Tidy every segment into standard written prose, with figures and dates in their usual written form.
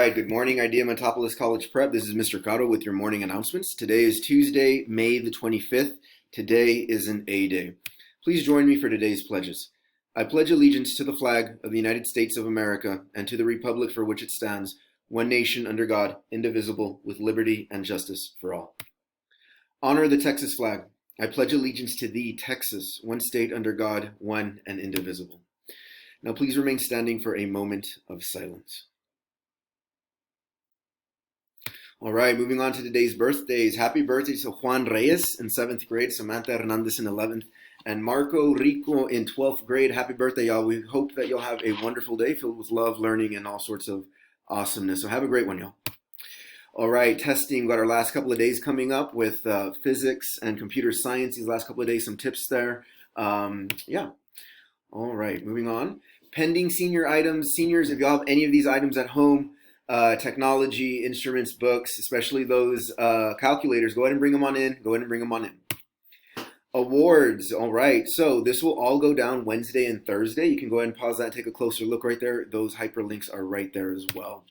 right, good morning, Idea Metopolis College Prep. This is Mr. Cotto with your morning announcements. Today is Tuesday, May the 25th. Today is an A day. Please join me for today's pledges. I pledge allegiance to the flag of the United States of America and to the republic for which it stands, one nation under God, indivisible, with liberty and justice for all. Honor the Texas flag. I pledge allegiance to thee, Texas, one state under God, one and indivisible. Now please remain standing for a moment of silence. All right, moving on to today's birthdays. Happy birthday to Juan Reyes in 7th grade, Samantha Hernandez in 11th, and Marco Rico in 12th grade. Happy birthday, y'all. We hope that you'll have a wonderful day filled with love, learning, and all sorts of awesomeness. So have a great one, y'all. All right, testing. We've got our last couple of days coming up with physics and computer science. These last couple of days, some tips there. Yeah. All right, moving on. Pending senior items. Seniors, if you have any of these items at home, technology, instruments, books, especially those calculators, go ahead and bring them on in. Go ahead and bring them on in. Awards. All right, so this will all go down Wednesday and Thursday. You can go ahead and pause that and take a closer look right there. Those hyperlinks are right there as well.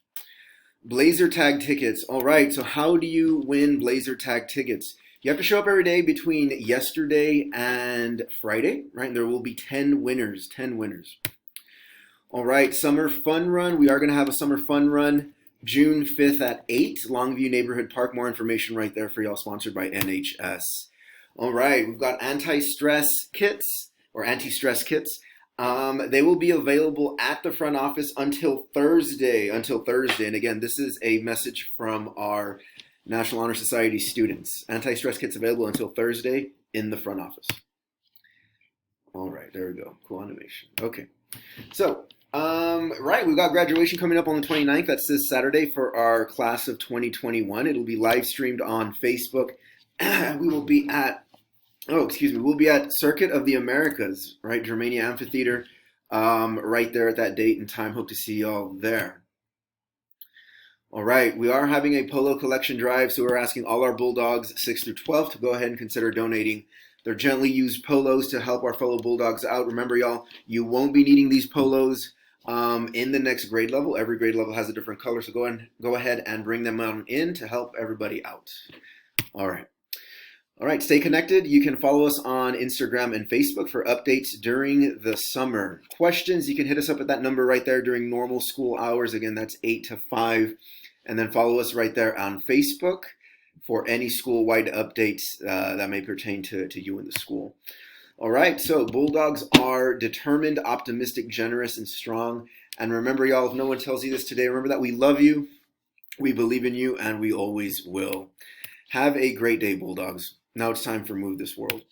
Blazer tag tickets. All right, so how do you win Blazer tag tickets? You have to show up every day between yesterday and Friday, right? And there will be 10 winners, 10 winners. All right, summer fun run. We are going to have a summer fun run June 5th at 8, Longview Neighborhood Park. More information right there for y'all, sponsored by NHS. All right, we've got anti-stress kits or anti-stress kits. They will be available at the front office until Thursday. And again, this is a message from our National Honor Society students. Anti-stress kits available until Thursday in the front office. All right, there we go. Cool animation. Okay. So, right, we've got graduation coming up on the 29th. That's this Saturday for our class of 2021. It'll be live streamed on Facebook. We will be at, we'll be at Circuit of the Americas, right? Germania Amphitheater, right there at that date and time. Hope to see y'all there. All right, we are having a polo collection drive, so we're asking all our Bulldogs 6 through 12 to go ahead and consider donating their gently used polos to help our fellow Bulldogs out. Remember, y'all, you won't be needing these polos in the next grade level. Every grade level has a different color, so go ahead and bring them on in to help everybody out. All right. All right, stay connected. You can follow us on Instagram and Facebook for updates during the summer. Questions, you can hit us up at that number right there during normal school hours. Again, that's 8 to 5. And then follow us right there on Facebook for any school-wide updates that may pertain to you and the school. All right, so Bulldogs are determined, optimistic, generous, and strong. And remember, y'all, if no one tells you this today, remember that we love you, we believe in you, and we always will. Have a great day, Bulldogs. Now it's time for Move This World.